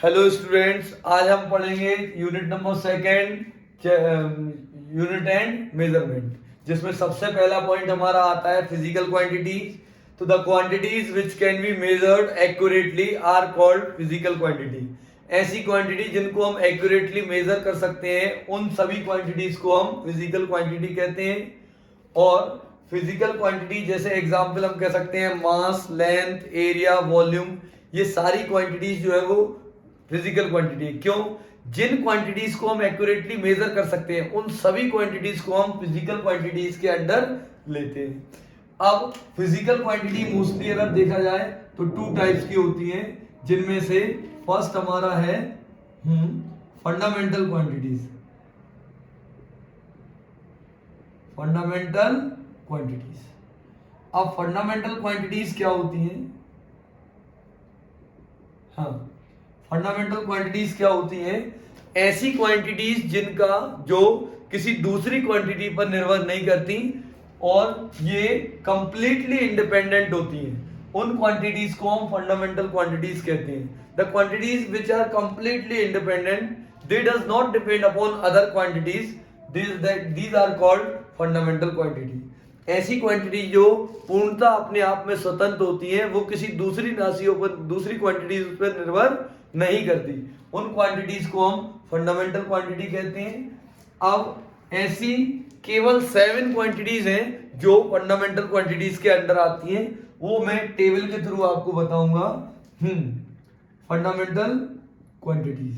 Hello students, आज हम पढ़ेंगे unit number second, unit and measurement, जिसमें सबसे पहला पॉइंट हमारा आता है फिजिकल क्वांटिटीज। तो the quantities which can be measured accurately are called physical quantity. ऐसी क्वांटिटी जिनको हम एक्यूरेटली मेजर कर सकते हैं, उन सभी क्वांटिटीज को हम फिजिकल क्वांटिटी कहते हैं। और फिजिकल क्वांटिटी जैसे एग्जांपल हम कह सकते हैं मास, लेंथ, एरिया, वॉल्यूम, ये सारी क्वांटिटीज जो है वो फिजिकल क्वांटिटी है। क्यों? जिन क्वांटिटीज को हम एक्यूरेटली मेजर कर सकते हैं, उन सभी क्वांटिटीज को हम फिजिकल क्वांटिटीज के अंडर लेते हैं। अब फिजिकल क्वांटिटी मोस्टली अगर देखा जाए तो टू टाइप्स की होती हैं, जिनमें से फर्स्ट हमारा है फंडामेंटल क्वांटिटीज। Fundamental quantities. अब फंडामेंटल क्वांटिटीज क्या होती हैं? हाँ, फंडामेंटल क्वांटिटीज क्या होती हैं? ऐसी क्वांटिटीज जिनका जो किसी दूसरी क्वांटिटी पर निर्भर नहीं करती और ये कंप्लीटली इंडिपेंडेंट होती हैं, उन क्वांटिटीज को हम फंडामेंटल क्वांटिटीज कहते हैं। The quantities which are completely independent, they does not depend upon other quantities, these are called fundamental quantity. ऐसी क्वांटिटी जो पूर्णतः अपने आप में स्वतंत्र होती है, वो किसी दूसरी राशियों पर, दूसरी क्वांटिटीज पर निर्भर नहीं करती, उन क्वांटिटीज को हम फंडामेंटल क्वांटिटी कहते हैं। अब ऐसी केवल 7 क्वांटिटीज हैं जो फंडामेंटल क्वांटिटीज के अंडर आती हैं, वो मैं टेबल के थ्रू आपको बताऊंगा। Fundamental quantities,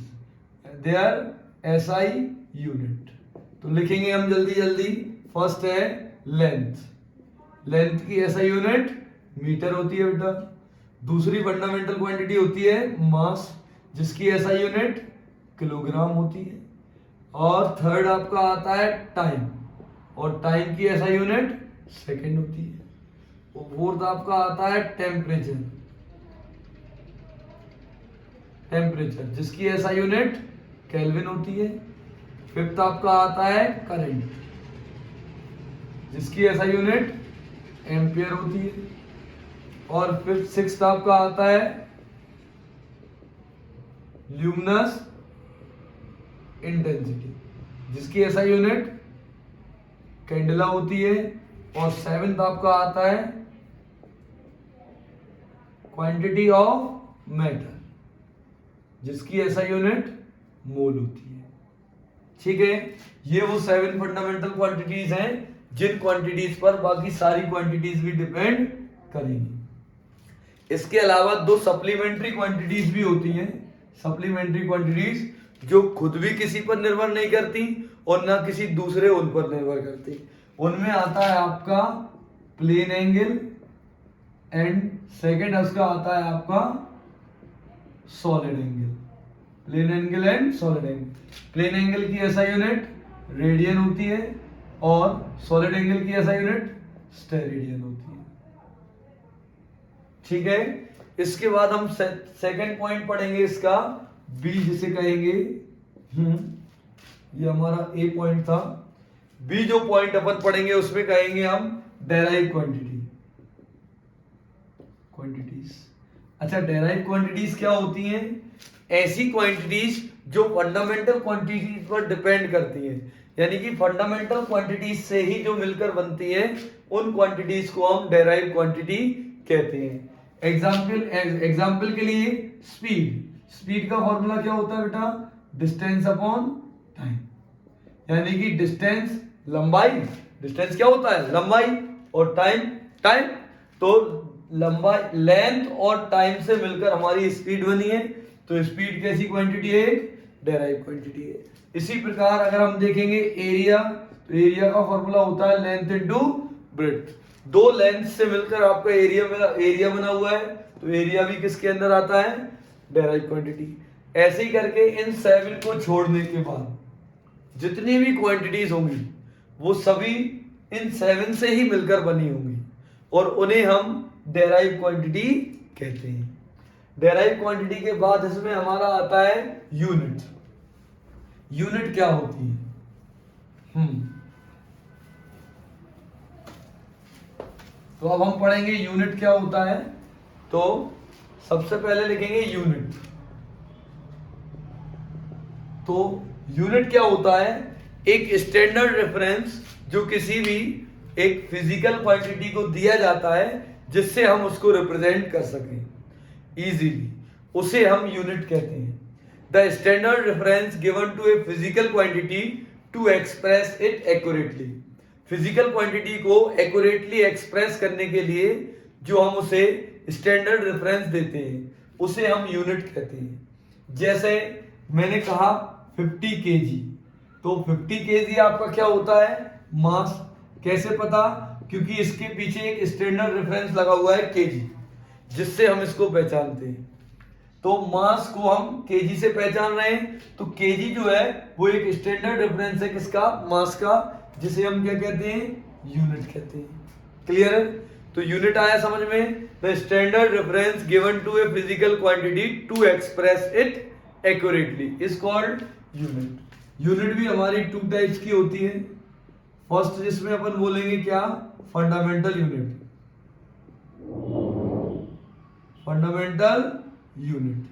they are SI unit. तो लिखेंगे हम जल्दी जल्दी। फर्स्ट है लेंथ। लेंथ की एसआई यूनिट मीटर होती है बेटा। दूसरी फंडामेंटल क्वांटिटी होती है मास, जिसकी एसआई यूनिट किलोग्राम होती है। और थर्ड आपका आता है टाइम, और टाइम की एसआई यूनिट सेकंड होती है। और फोर्थ आपका आता है टेम्परेचर। टेम्परेचर जिसकी एसआई यूनिट केल्विन होती है। फिफ्थ आपका आता है करंट, जिसकी एसआई यूनिट एम्पियर होती है। और फिफ्थ सिक्स्थ आपका आता है ल्यूमिनस इंटेंसिटी, जिसकी एसआई यूनिट कैंडेला होती है। और सेवेंथ आपका आता है क्वांटिटी ऑफ मैटर, जिसकी एसआई यूनिट मोल होती है। ठीक है, ये वो 7 फंडामेंटल क्वांटिटीज हैं जिन क्वांटिटीज पर बाकी सारी क्वांटिटीज भी डिपेंड करेंगी। इसके अलावा 2 सप्लीमेंट्री क्वांटिटीज भी होती हैं। सप्लीमेंट्री क्वांटिटीज जो खुद भी किसी पर निर्भर नहीं करती और ना किसी दूसरे उन पर निर्भर करती। उनमें आता है आपका प्लेन एंगल एंड सेकंड उसका आता है आपका solid angle. Plane angle and solid angle. Plane angle की एसआई यूनिट रेडियन होती है और सॉलिड एंगल की एसआई यूनिट स्टेरेडियन होती है। ठीक है, इसके बाद हम सेकंड पॉइंट पढ़ेंगे इसका, बी जिसे कहेंगे। ये हमारा ए पॉइंट था। बी जो पॉइंट अपन पढ़ेंगे उसमें कहेंगे हम डेराइव क्वांटिटीज। अच्छा, डेराइव क्वांटिटीज क्या होती हैं? ऐसी क्वांटिटीज जो फंडामेंटल क्वांटिटीज पर डिपेंड करती हैं, यानी कि फंडामेंटल क्वांटिटीज से ही जो मिलकर बनती है, उन क्वांटिटीज को हम डेराइव क्वांटिटी कहते हैं। एग्जाम्पल के लिए स्पीड का फॉर्मूला क्या होता है बेटा? डिस्टेंस अपॉन टाइम, यानी कि डिस्टेंस लंबाई, डिस्टेंस क्या होता है? लंबाई, और टाइम। तो लंबाई, लेंथ और टाइम से मिलकर हमारी स्पीड बनी है। तो स्पीड कैसी क्वांटिटी है? डेराइव क्वांटिटी है। इसी प्रकार अगर हम देखेंगे एरिया, तो एरिया का फॉर्मूला होता है लेंथ इनटू ब्रेड्थ। 2 लेंथ से मिलकर आपका एरिया बना हुआ है, तो एरिया भी किसके अंदर आता है? Derive quantity. ऐसे ही करके इन 7 को छोड़ने के बाद जितनी भी क्वांटिटीज होंगी वो सभी इन 7 से ही मिलकर बनी होंगी, और उन्हें हम डेराइव क्वांटिटी कहते हैं। डेराइव क्वांटिटी के बाद इसमें हमारा आता है यूनिट। यूनिट क्या होती है? तो अब हम पढ़ेंगे यूनिट क्या होता है। तो सबसे पहले लिखेंगे यूनिट। तो यूनिट क्या होता है? एक स्टैंडर्ड रेफरेंस जो किसी भी एक फिजिकल क्वांटिटी को दिया जाता है जिससे हम उसको रिप्रेजेंट कर सकें इजीली, उसे हम यूनिट कहते हैं। The standard reference given to a physical quantity to express it accurately. Physical quantity को एक्यूरेटली एक्सप्रेस करने के लिए जो हम उसे स्टैंडर्ड रेफरेंस देते हैं उसे हम यूनिट कहते हैं। जैसे मैंने कहा 50 केजी, तो 50 केजी आपका क्या होता है? मास। कैसे पता? क्योंकि इसके पीछे एक स्टैंडर्ड रेफरेंस लगा हुआ है केजी, जिससे हम इसको पहचानते हैं। तो मास को हम केजी से पहचान रहे हैं, तो केजी जो है वो एक स्टैंडर्ड रेफरेंस है किसका? मास का, जिसे हम क्या कहते हैं? यूनिट कहते हैं। क्लियर है? तो यूनिट आया समझ में? The standard reference given to a physical quantity to express it accurately is called unit. Unit भी हमारी 2 टाइप्स की होती है। फर्स्ट जिसमें अपन बोलेंगे क्या? Fundamental unit. Fundamental unit.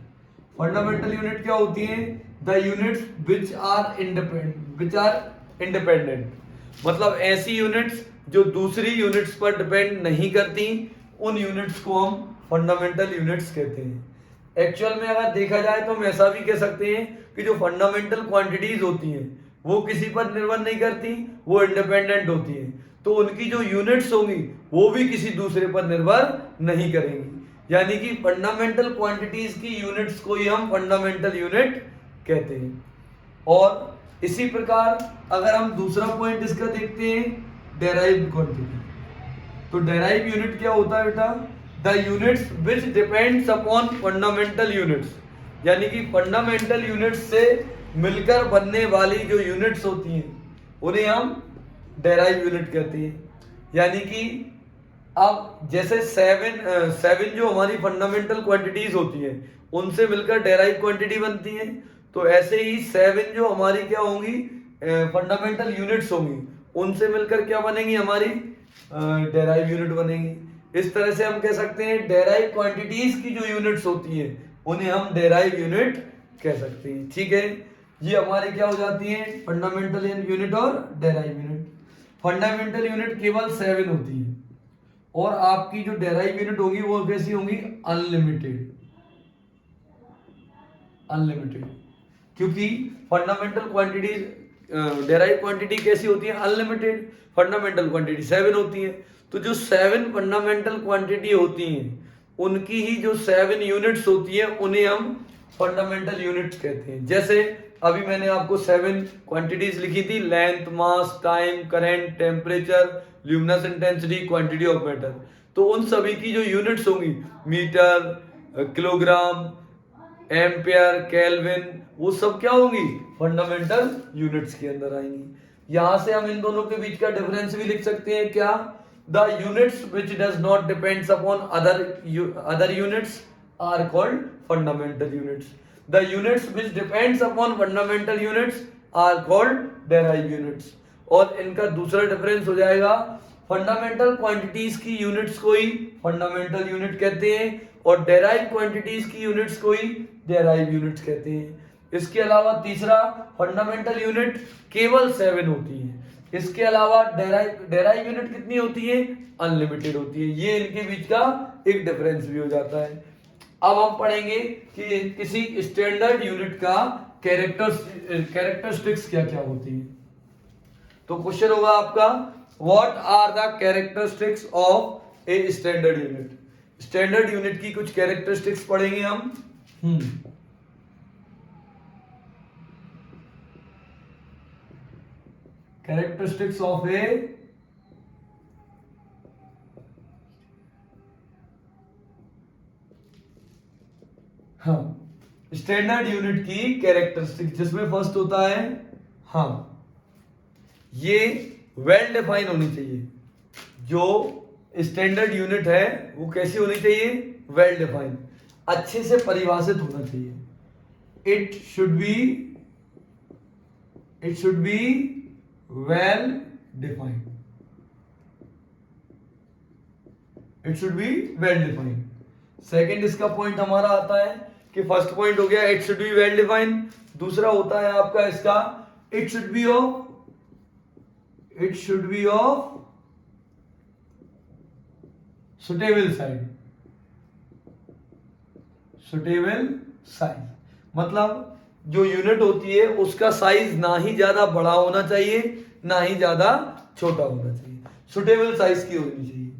Fundamental unit क्या होती है? The units which are independent, मतलब ऐसी यूनिट्स जो दूसरी यूनिट्स पर डिपेंड नहीं करती, उन यूनिट्स को हम फंडामेंटल यूनिट्स कहते हैं। एक्चुअल में अगर देखा जाए तो हम ऐसा भी कह सकते हैं कि जो फंडामेंटल क्वांटिटीज होती हैं वो किसी पर निर्भर नहीं करती, वो इंडिपेंडेंट होती हैं, तो उनकी जो यूनिट्स होंगी वो भी किसी दूसरे पर निर्भर नहीं करेंगी। यानी कि फंडामेंटल क्वांटिटीज की यूनिट्स को ही हम फंडामेंटल यूनिट कहते हैं। और इसी प्रकार अगर हम दूसरा पॉइंट इसका देखते हैं, डेराइव्ड क्वांटिटी, तो डेराइव यूनिट क्या होता है बेटा? The units which depends upon fundamental units, यानी कि फंडामेंटल यूनिट्स से मिलकर बनने वाली जो यूनिट्स होती हैं उन्हें हम डेराइव यूनिट कहते हैं। यानी कि अब जैसे 7 जो हमारी फंडामेंटल क्वांटिटीज होती हैं उनसे मिलकर डेराइव क्वांटिटी बनती है, तो ऐसे ही 7 जो हमारी क्या होंगी? फंडामेंटल यूनिट्स होंगी, उनसे मिलकर क्या बनेंगी? हमारी डेराइव यूनिट बनेंगी। इस तरह से हम कह सकते हैं डेराइव क्वांटिटीज की जो यूनिट्स होती हैं उन्हें हम डेराइव यूनिट कह सकते हैं। ठीक है, ये हमारे क्या हो जाती हैं? फंडामेंटल यूनिट और डेराइव यूनिट। फंडामेंटल यूनिट केवल 7 होती है, और आपकी जो डेराइव यूनिट होगी वो कैसी होंगी? अनलिमिटेड। अनलिमिटेड, क्योंकि फंडामेंटल क्वांटिटी डेराइव क्वांटिटी कैसी होती है? अनलिमिटेड। फंडामेंटल क्वांटिटी 7 होती है, तो जो 7 फंडामेंटल क्वांटिटी होती हैं उनकी ही जो 7 यूनिट्स होती हैं उन्हें हम फंडामेंटल यूनिट्स कहते हैं। जैसे अभी मैंने आपको 7 क्वांटिटीज लिखी थी, length, mass, time, current, temperature, luminous intensity, quantity of matter, तो उन सभी की जो यूनिट्स होंगी, मीटर, किलोग्राम, एम्पियर, केल्विन, वो सब क्या होंगी? फंडामेंटल यूनिट्स के अंदर आएंगी। यहां से हम इन दोनों के बीच का डिफरेंस भी लिख सकते हैं क्या? The units which does not depends upon other units are called fundamental units. The units which depends upon fundamental units are called derive units. और इनका दूसरा डिफरेंस हो जाएगा, फंडामेंटल क्वांटिटीज की यूनिट्स को ही फंडामेंटल यूनिट कहते हैं और डेराइव क्वांटिटीज की यूनिट्स को ही डेराइव यूनिट्स कहते हैं। इसके अलावा तीसरा, फंडामेंटल यूनिट केवल 7 होती है। इसके अलावा डेराइव यूनिट कितनी होती है? अनलिमिटेड होती है। ये इनके बीच का एक डिफरेंस भी हो जाता है। अब हम पढ़ेंगे कि किसी स्टैंडर्ड यूनिट का कैरेक्टरिस्टिक्स क्या क्या होती है। तो क्वेश्चन होगा आपका, what are the characteristics of a standard unit. Standard unit की कुछ कैरेक्टरिस्टिक्स पढ़ेंगे हम। Characteristics of a standard unit की कैरेक्टरिस्टिक, जिसमें फर्स्ट होता है ये वेल डिफाइन होनी चाहिए। जो स्टैंडर्ड यूनिट है वो कैसी होनी चाहिए? वेल डिफाइन, अच्छे से परिभाषित होना चाहिए। It should be well defined. It should be well defined. Second इसका पॉइंट हमारा आता है कि फर्स्ट पॉइंट हो गया it should be well defined, दूसरा होता है आपका इसका it should B of suitable size, मतलब जो यूनिट होती है उसका साइज ना ही ज्यादा बड़ा होना चाहिए ना ही ज्यादा छोटा होना चाहिए, सुटेबल साइज की होनी चाहिए।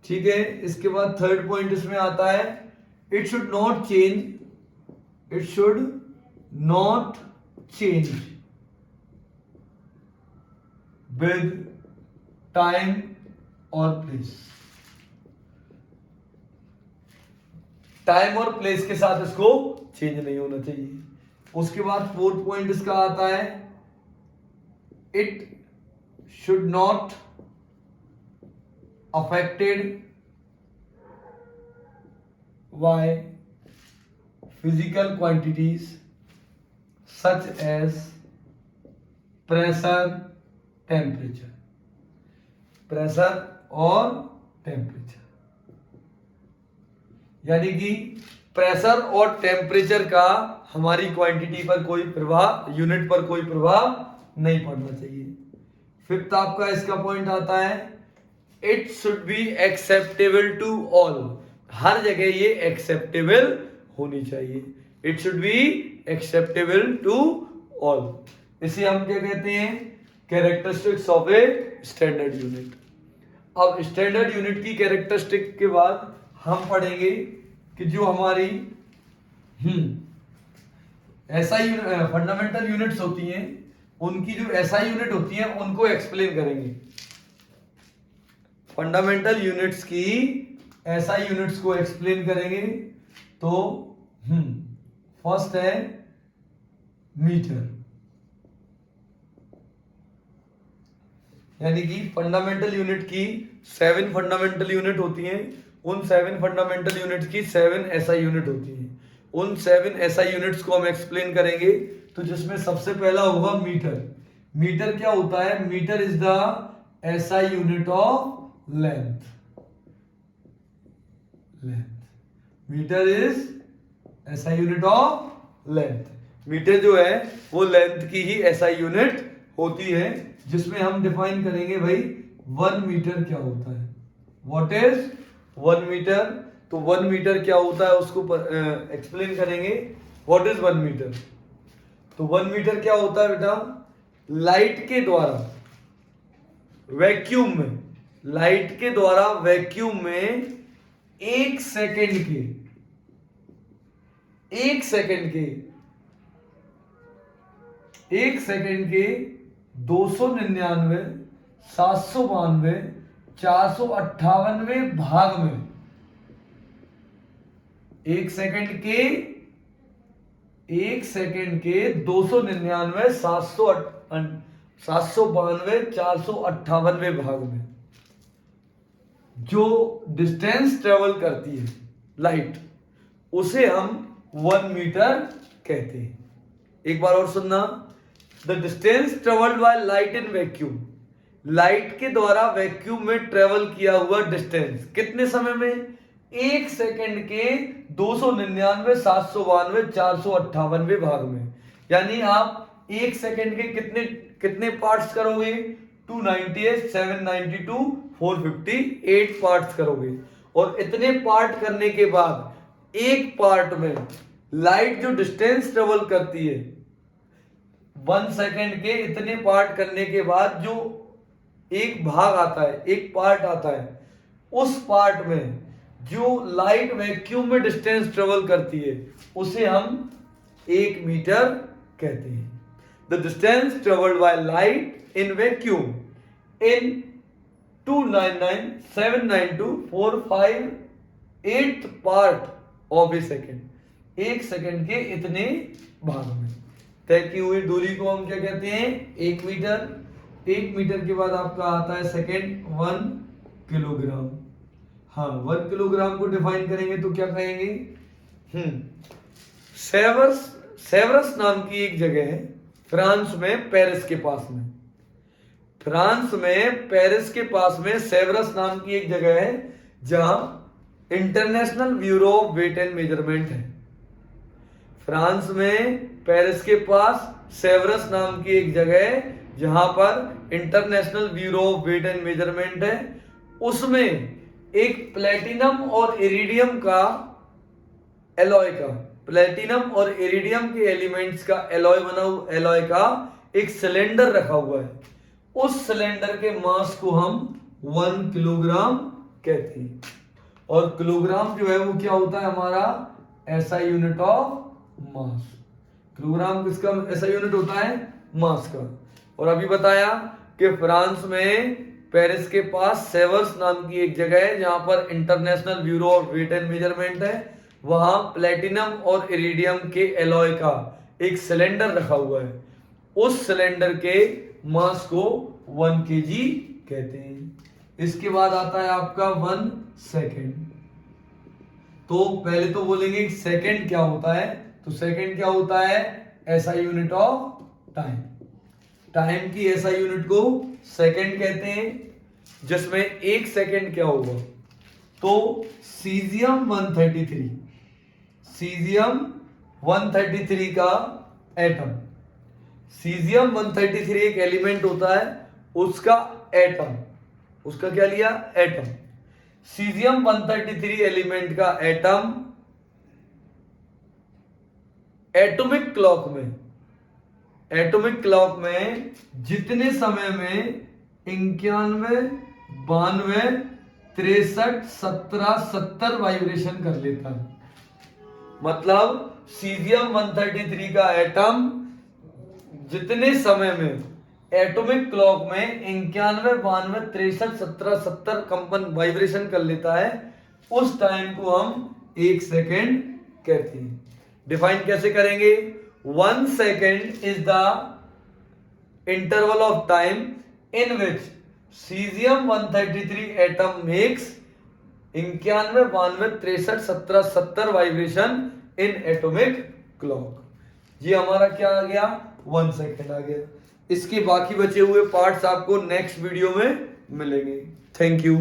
ठीक है, इसके बाद थर्ड पॉइंट इसमें आता है it should not change with time और प्लेस, टाइम और प्लेस के साथ इसको चेंज नहीं होना चाहिए। उसके बाद फोर्थ पॉइंट इसका आता है it should not affected by physical quantities such as pressure और टेम्परेचर, यानी कि प्रेशर और टेम्परेचर का हमारी क्वांटिटी पर कोई प्रभाव, यूनिट पर कोई प्रभाव नहीं पड़ना चाहिए। फिफ्थ आपका इसका पॉइंट आता है it should be acceptable to all, हर जगह ये एक्सेप्टेबल होनी चाहिए, it should be acceptable to all. इसे हम क्या कहते हैं, characteristics of a standard unit. अब स्टैंडर्ड यूनिट की कैरेक्टरिस्टिक के बाद हम पढ़ेंगे कि जो हमारी एसआई फंडामेंटल यूनिट्स होती हैं, उनकी जो एसआई यूनिट होती है उनको एक्सप्लेन करेंगे। फंडामेंटल यूनिट्स की एसआई यूनिट्स को एक्सप्लेन करेंगे। तो फर्स्ट है मीटर, यानी कि फंडामेंटल यूनिट की 7 फंडामेंटल यूनिट होती हैं, उन 7 फंडामेंटल यूनिट्स की 7 एसआई यूनिट होती हैं। उन 7 एसआई यूनिट्स को हम एक्सप्लेन करेंगे। तो जिसमें सबसे पहला होगा मीटर। मीटर क्या होता है, metre is the SI unit of length, metre is SI unit of length. Metre जो है वो लेंथ की ही एसआई यूनिट होती है, जिसमें हम डिफाइन करेंगे भाई 1 मीटर क्या होता है, व्हाट इज 1 मीटर। तो 1 मीटर क्या होता है उसको एक्सप्लेन करेंगे, व्हाट इज 1 मीटर। तो 1 मीटर क्या होता है बेटा, लाइट के द्वारा वैक्यूम में, लाइट के द्वारा वैक्यूम में 1 सेकेंड के 299, 792, 498 भाग में, 1 सेकेंड के 299, 792, 498 भाग में जो डिस्टेंस ट्रेवल करती है लाइट, उसे हम 1 मीटर कहते हैं। एक बार और सुनना, the distance travelled by light in vacuum, light के द्वारा वैक्यूम में ट्रेवल किया हुआ डिस्टेंस कितने समय में, 1 सेकेंड के 299, 792, 498 भाग में। यानी आप 1 सेकेंड के कितने पार्ट्स करोगे, 298, 792, 458 पार्ट्स करोगे। और इतने पार्ट करने के बाद एक पार्ट में लाइट जो डिस्टेंस ट्रेवल करती है 1 सेकेंड के इतने पार्ट करने के बाद जो एक भाग आता है, एक पार्ट आता है, उस पार्ट में जो लाइट वैक्यूम में डिस्टेंस ट्रेवल करती है उसे हम 1 मीटर कहते हैं। The distance travelled by light in vacuum in 299, 792, 458 part of A second, 1 second के इतने भाग में तय की हुई दूरी को हम क्या कहते हैं, 1 मीटर। 1 मीटर के बाद आपका आता है सेकेंड 1 किलोग्राम। हाँ, 1 किलोग्राम को डिफाइन करेंगे तो क्या कहेंगे, सेवर्स नाम की एक जगह है फ्रांस में, पेरिस के पास में, फ्रांस में पेरिस के पास में सेवर्स नाम की एक जगह है जहां international bureau of weight and measurement है। फ्रांस में पेरिस के पास सेवरस नाम की एक जगह है जहां पर international bureau of weight and measurement है। उसमें एक प्लेटिनम और इरिडियम का एलॉय का, प्लेटिनम और इरिडियम के एलिमेंट्स का एलॉय बना हुआ, एलॉय का एक सिलेंडर रखा हुआ है। उस सिलेंडर के मास को हम 1 किलोग्राम कहते हैं। और किलोग्राम जो है वो क्या होता है हमारा SI unit of mass. Kilogram किसका एसआई यूनिट होता है? मास का। और अभी बताया कि फ्रांस में पेरिस के पास सेवर्स नाम की एक जगह है जहां पर international bureau of weight and measurement है। वहां प्लेटिनम और इरिडियम के एलॉय का एक सिलेंडर रखा हुआ है। उस सिलेंडर के मास को 1 kg कहते हैं। इसके बाद आता है आपका 1 सेकेंड। तो पहले तो बोलेंगे सेकेंड क्या होता है, तो सेकेंड क्या होता है SI unit of time. Time की एसआई यूनिट को सेकेंड कहते हैं। जिसमें 1 सेकेंड क्या होगा, तो सीजियम 133, सीजियम 133 का एटम, सीजियम 133 एक एलिमेंट होता है, उसका एटम, उसका क्या लिया एटम। सीजियम 133 एलिमेंट का एटम एटॉमिक क्लॉक में, एटॉमिक क्लॉक में जितने समय में 91, 92, 63, 17, 70 वाइब्रेशन कर लेता है। मतलब सीजियम 133 का एटम जितने समय में एटॉमिक क्लॉक में 91, 92, 63, 17, 70 कंपन वाइब्रेशन कर लेता है, उस टाइम को हम 1 सेकेंड कहते हैं। डिफाइन कैसे करेंगे? 1 second is the interval of time in which caesium 133 atom makes 91, 92, 63, 17, 70 vibration in atomic clock. ये हमारा क्या आ गया 1 सेकेंड आ गया। इसके बाकी बचे हुए पार्ट्स आपको नेक्स्ट वीडियो में मिलेंगे। Thank you.